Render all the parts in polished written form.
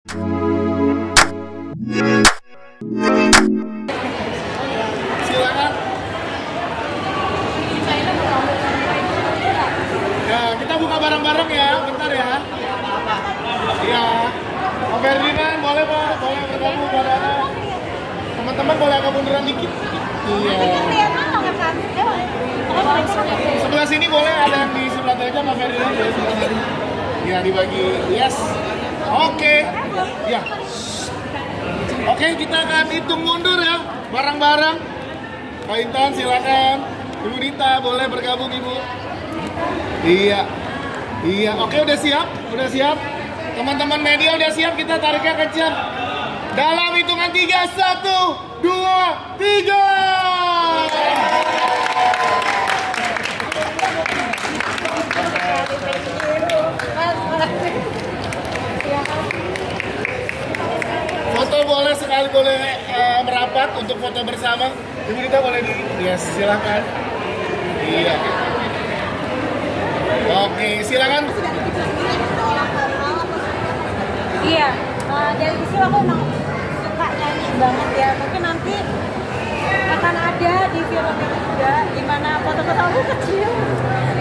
Silakan. Ya, kita buka bareng-bareng ya, bentar ya. Iya. Pak Ferdinand, boleh Pak, boleh bergabung pada teman-teman, boleh agak munduran dikit. Iya. Sebelah sini boleh, ada yang di sebelah aja Pak Ferdinand ya, sebelah sini. Ya, dibagi. Yes. Oke. Ya. Oke, kita akan hitung mundur ya, bareng-bareng. Kak Intan silakan. Ibu Dita boleh bergabung Ibu. Iya. Iya, oke udah siap? Udah siap? Teman-teman media udah siap, kita tariknya kencang. Dalam hitungan 3, 1, 2, 3. Foto boleh sekali, boleh merapat untuk foto bersama. Ibu Dita boleh di, yes, silakan. Iya. Oke, silakan. Iya, dari kecil aku emang suka nyanyi banget ya. Mungkin nanti akan ada di film ini juga, dimana foto-foto aku kecil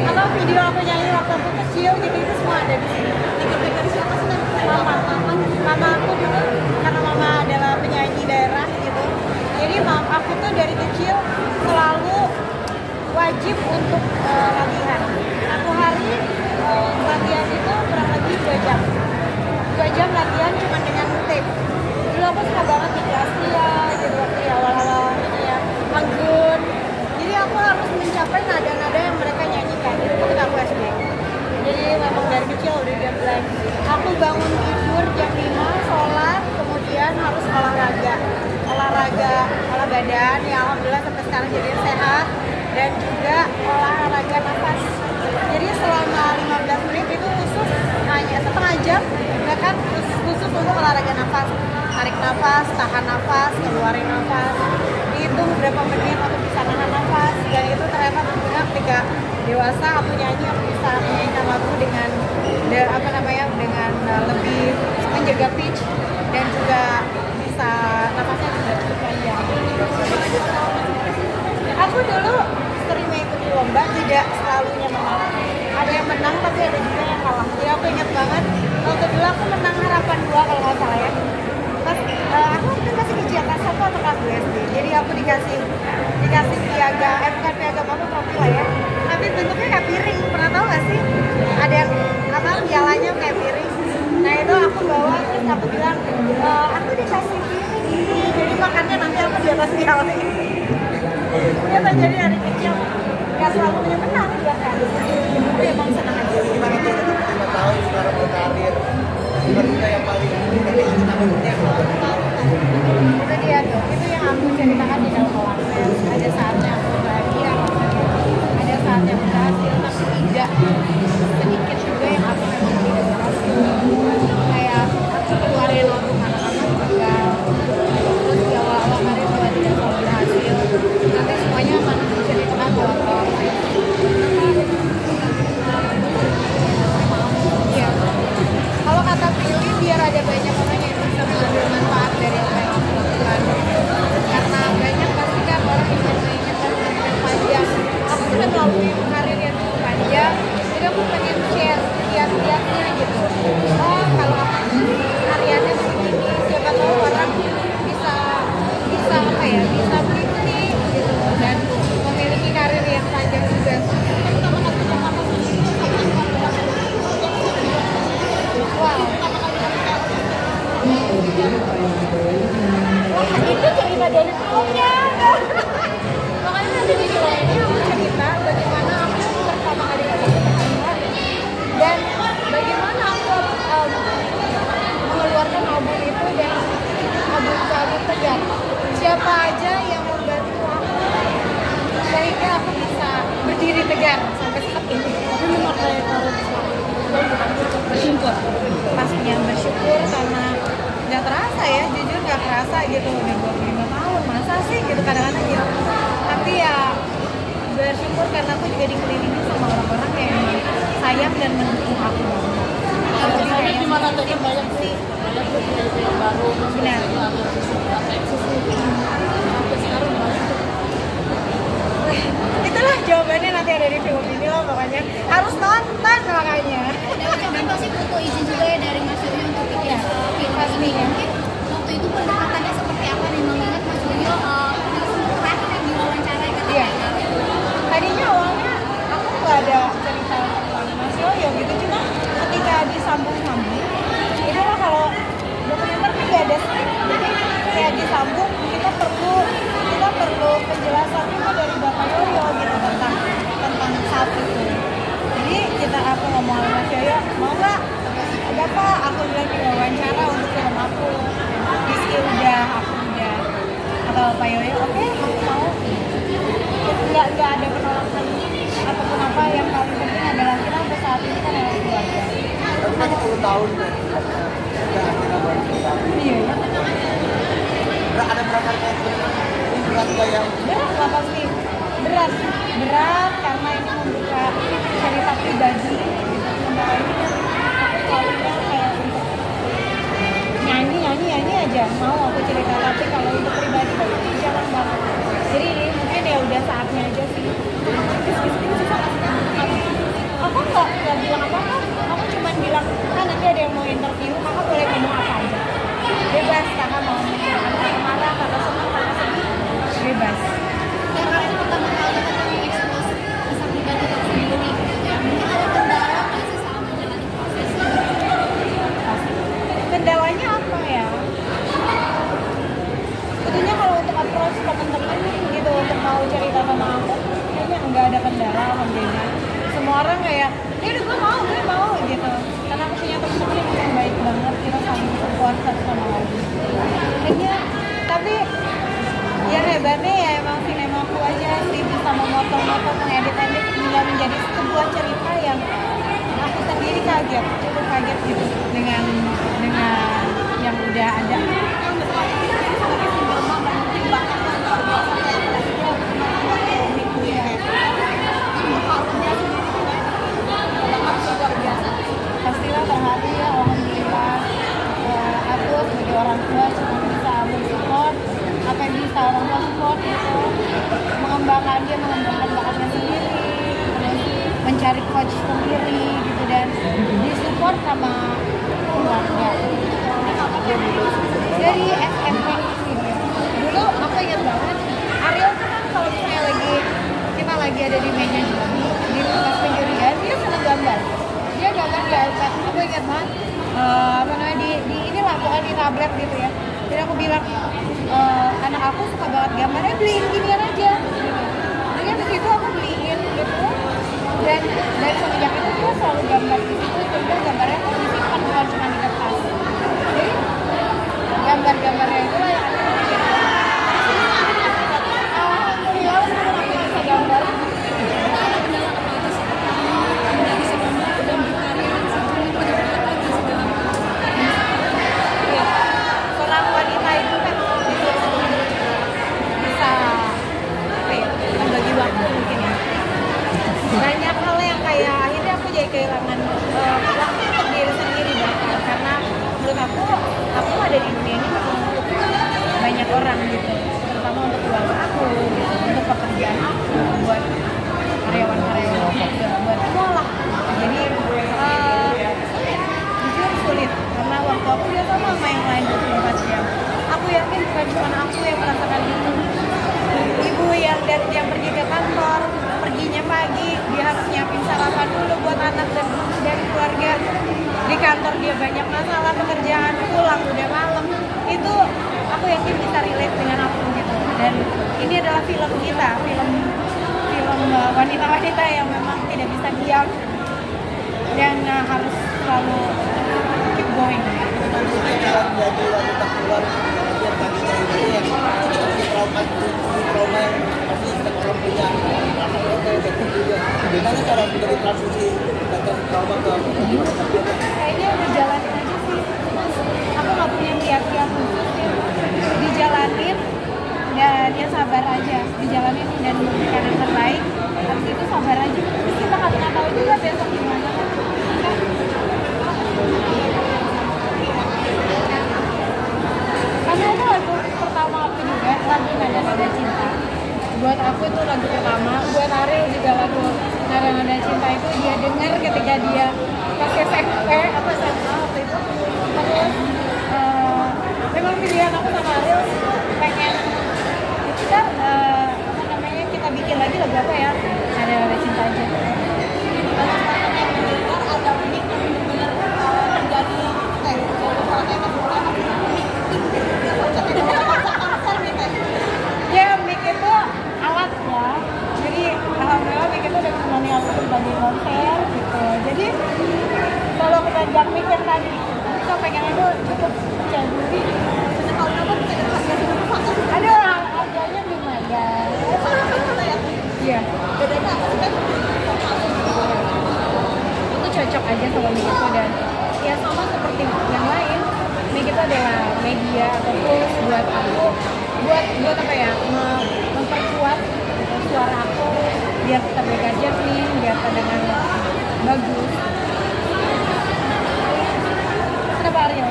atau video aku nyanyi waktu aku kecil gitu, itu semua ada di sini. Mama aku dulu, karena mama adalah penyanyi daerah gitu, jadi aku tuh dari kecil selalu wajib untuk latihan. Satu hari latihan itu kurang lebih 2 jam. 2 jam latihan cuma dengan tape. Dulu aku suka banget di kelas dia gitu waktu awal-awal ini ya, anggun. Jadi aku harus mencapai nada-nada yang mereka nyanyikan itu ketika aku SD. Jadi memang dari kecil udah dibilang aku bangun tidur jam 5, sholat, kemudian harus olahraga, olah badan ya, alhamdulillah sampai sekarang jadi sehat, dan juga olahraga nafas. Jadi selama 15 menit itu khusus hanya setengah jam, bahkan khusus untuk olahraga nafas, tarik nafas, tahan nafas, keluarin nafas, dihitung berapa menit aku bisa nahan nafas, dan itu ternyata berguna ketika dewasa aku nyanyi, aku bisa menyanyikan lagu dengan dengan lebih menjaga pitch, dan juga bisa nafasnya juga cukup panjang. Aku dulu sering mengikuti lomba, tidak selalunya menang. Ada yang menang tapi ada juga yang kalah. Jadi aku ingat banget waktu dulu aku menang Harapan 2 kalau nggak salah ya. Pas aku waktu masih kecil kelas 1 atau kelas 2 SD. Jadi aku dikasih piagam, bukan piagam, apa, trofi lah ya. Tapi bentuknya kayak piring. Pernah tahu nggak sih? Ada yang pialanya kayak piring. Nah itu aku bawa, terus aku bilang aku dikasih piring ini. Jadi makannya nanti aku di atas piala ini. Ternyata jadi dari kecil nggak selalu punya menang bahkan. Tapi emang senang aja. Gimana tuh 5 tahun sekarang berkarir? Berita yang paling itu dia tuh, itu yang aku ceritakan di dalam One. Ada saatnya aku bahagia, ada saatnya aku berhasil, tapi tidak sedikit juga yang aku memang tidak berhasil. Kayak aku keluarin lagu anak-anak gagal, terus di awal-awal karir juga tidak selalu berhasil, tapi semuanya akan diceritakan dalam proses. Iya. Kalau kata Prilly, biar ada banyak orang yang bisa mengambil manfaat dari apa yang aku lakukan. Karena banyak pasti kan orang yang menginginkan karir panjang. Aku sudah melalui karir yang cukup panjang, jadi aku pengen share kiat-kiatnya gitu. Oh, kalau aku hariannya begini, siapa tahu orang bisa apa ya, bisa berhenti gitu dan memiliki karir yang panjang juga. Wow. Wah, itu cerita dari filmnya. Makanya nanti di film ini aku cerita bagaimana aku pertama kali ketemu Anda dan bagaimana aku mengeluarkan album itu dan album Tegar. Siapa aja yang membantu aku sehingga aku bisa berdiri tegar sampai saat ini. Tapi memang kayak kalau bersyukur, pastinya bersyukur karena nggak terasa ya, jujur nggak terasa gitu, udah 25 tahun, masa sih gitu kadang-kadang gitu. Tapi ya bersyukur karena aku juga dikelilingi sama orang-orang yang sayang dan mendukung aku. Kalau di gimana tadi banyak sih? ada tuh IP yang baru Benar. ada sampai sekarang banyak tuh. Itulah jawabannya nanti ada di film ini loh, pokoknya harus nonton makanya. Dan pasti butuh izin juga ya dari Mas Yoyo untuk bikin film pasti ini. ya. Mungkin waktu itu pendekatannya seperti apa nih, mengingat Mas Yoyo terakhir yang diwawancara kan? Iya. Tadinya awalnya aku nggak ada cerita tentang Mas Yoyo gitu, cuma ketika disambung-sambung, itu lah kalau dokumenter kan nggak ada skrip, jadi kayak disambung kita perlu penjelasan juga dari Bapak Yoyo gitu tentang saat itu. Jadi aku ngomong sama Mas Yoyo, mau nggak? Ada Pak, aku bilang diwawancara untuk film aku. Rizky udah, aku udah. Kata Bapak Yoyo, oke, aku mau. Nggak ada penolakan ataupun apa, yang paling penting adalah kita sampai saat ini kan adalah keluarga. Tapi kan 10 tahun kan. Udah akhirnya baru kita. Iya ya. Ada berapa kayak ini berat gak yang Berat lah pasti. Berat karena ini membuka cerita pribadi gitu. Sementara ini kan aku selalu bilang kayak untuk nyanyi aja mau aku cerita, tapi kalau untuk pribadi jangan banget. Jadi ini mungkin ya udah saatnya aja sih. Aku nggak bilang apa-apa, aku cuma bilang kan nanti ada yang mau interview, kakak boleh ngomong apa aja, bebas. Kakak mau menceritakan kakak marah, kakak senang, kakak sedih, bebas. Karena ini pertama kali kita mengekspos kisah pribadi tersendiri gitu ya. Mungkin ada kendala nggak sih saat menjalani proses ini? Kendalanya apa ya? Sebetulnya kalau untuk approach teman-teman gitu untuk mau cerita sama aku, kayaknya nggak ada kendala, alhamdulillah. Semua orang kayak, ya udah gue mau gitu. Karena aku punya teman-teman yang baik banget, kita saling support satu sama lain. Kayaknya, tapi yang hebatnya ya emang sinemaku aja sih bisa memotong-motong, mengedit-edit hingga menjadi sebuah cerita yang aku sendiri cukup kaget gitu dengan yang udah ada. Pastilah terharu ya, alhamdulillah. Aku sebagai orang tua cuma bisa mensupport apa yang bisa orang tua support gitu, mengembangkan bakatnya sendiri, terus mencari coach sendiri gitu, dan disupport sama keluarga dari SMP gitu. Dulu aku ingat banget Ariel tuh kan kalau misalnya kita lagi ada di meja di kelas penjurian, dia senang gambar. Dia gambar di iPad, itu gue ingat banget di inilah pokoknya di tablet gitu ya. Jadi aku bilang, anak aku suka banget gambarnya, beliin ginian aja gitu. Jadi habis itu aku beliin gitu, dan dari semenjak itu dia selalu gambar di situ, sehingga gambarnya tuh disimpan bukan cuma di kertas. Jadi gambar-gambarnya itu lah yang aku bikin. Alhamdulillah sekarang aku bisa gambar. Seorang wanita itu kan bisa apa ya, membagi waktu mungkin ya. Banyak hal yang kayak akhirnya aku jadi kehilangan waktu untuk diri sendiri bahkan, karena menurut aku ada di dunia ini memang untuk banyak orang gitu, terutama untuk keluarga aku gitu, untuk pekerjaan aku, buat karyawan-karyawan juga, buat semua lah. Jadi jujur sulit, karena waktu aku dia sama yang lain 24 jam. Aku yakin bukan cuma aku yang merasakan itu. Ibu yang pergi ke kantor, perginya pagi, dia harus nyiapin sarapan dulu buat anak dan keluarga. Di kantor dia banyak masalah pekerjaan, pulang udah malam. Itu aku yakin bisa relate dengan aku gitu. Dan ini adalah film kita, film wanita-wanita yang memang tidak bisa diam dan harus selalu keep going. cara menjadi wanita keluar yang baginya ini yang seperti trauma yang pasti setiap orang punya juga. Gimana cara menjadi transisi dari trauma ke Kayaknya udah jalanin aja sih. Aku nggak punya kiat-kiat khusus ya. Dijalanin dan ya sabar aja. Dijalanin dan memberikan yang terbaik. Habis itu sabar aja. Terus kita nggak pernah tahu juga besok gimana kan. Nada Cinta. Buat aku itu lagu pertama, buat Ariel juga lagu Nada Cinta itu dia dengar ketika dia pas SMP atau SMA waktu itu. Terus memang pilihan aku sama Ariel pengen kita apa namanya, kita bikin lagi lagu apa ya, Nada Cinta aja. Ada unik yang benar-benar terjadi Ya, mic itu alat ya. Jadi alhamdulillah mic itu udah menemani aku berbagai konser gitu. Jadi kalau kita jak mic yang tadi, kita pengen itu cukup jadi. Ada harganya lumayan. Iya. bedanya apa sih? Itu cocok aja sama mic itu, dan ya sama seperti yang lain, mic itu adalah media atau tools buat aku buat apa ya, memperkuat suara aku biar tetap dengar jernih, biar terdengar bagus. Kenapa Ariel?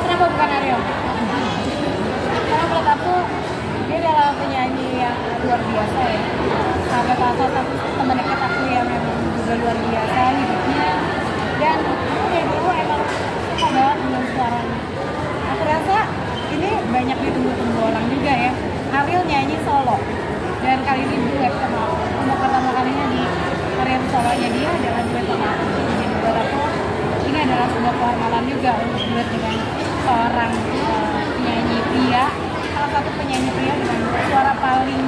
Kenapa bukan Ariel? Karena menurut aku dia adalah penyanyi yang luar biasa ya. Sampai salah satu teman dekat aku yang memang juga luar biasa hidupnya. Dan aku dari dulu emang suka banget dengan suaranya. Aku rasa ini banyak ditunggu-tunggu orang juga ya. Ariel nyanyi solo, dan kali ini duet sama aku. Untuk pertama kalinya di karir solonya dia adalah duet sama aku. Jadi buat aku ini adalah sebuah kehormatan juga untuk duet dengan seorang penyanyi pria, salah satu penyanyi pria dengan suara paling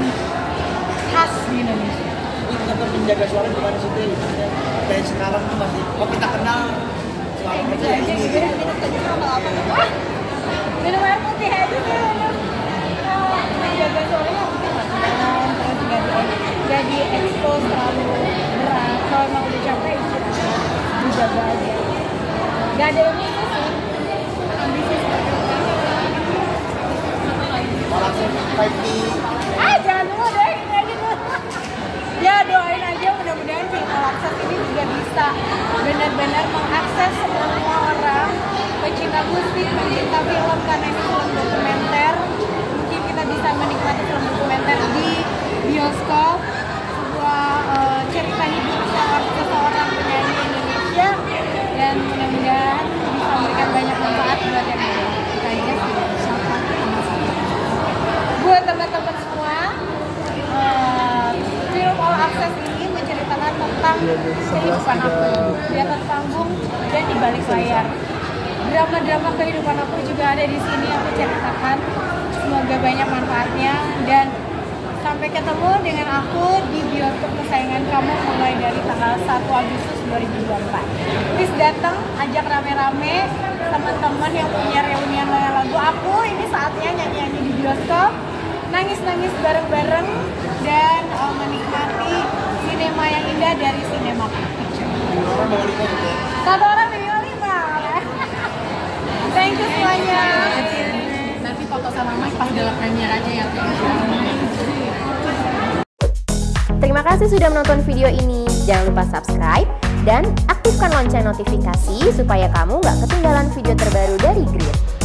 khas di Indonesia. Ini tetap menjaga suara gimana sih Teh? Kayak sekarang tuh masih, kok kita kenal suara Gitu kayak aja ini gitu ya, minum teh sama apa? Minum air putih aja sih. Menjaga suaranya mungkin terus jadi expose terlalu berat. Kalau emang udah capek istirahat, dijaga aja. Gak ada yang itu sih. Ambisi seperti itu. orang yang baik di Jangan dulu deh, ini aja dulu. Ya doain aja mudah-mudahan film All Access ini juga bisa benar-benar mengakses semua orang pecinta musik, pecinta film, karena ini film dokumenter. Mungkin kita bisa menikmati film dokumenter di bioskop, sebuah cerita hidup seseorang penyanyi Indonesia, dan mudah-mudahan bisa memberikan banyak manfaat buat yang ada. Kita aja sama-sama. Buat teman-teman semua, film All Access ini menceritakan tentang kehidupan aku di atas panggung dan di balik layar. Drama-drama kehidupan aku juga ada di sini, aku ceritakan. Semoga banyak manfaatnya, dan sampai ketemu dengan aku di bioskop kesayangan kamu mulai dari tanggal 1 Agustus 2024. Please datang, ajak rame-rame teman-teman yang punya reunian lagu aku. Ini saatnya nyanyi-nyanyi di bioskop, nangis-nangis bareng-bareng, dan menikmati sinema yang indah dari Cinema Picture. Satu orang minimal 5. Thank you semuanya. Nanti foto sama Mike pas dalam premier aja ya. Terima kasih sudah menonton video ini. Jangan lupa subscribe dan aktifkan lonceng notifikasi supaya kamu nggak ketinggalan video terbaru dari Grid.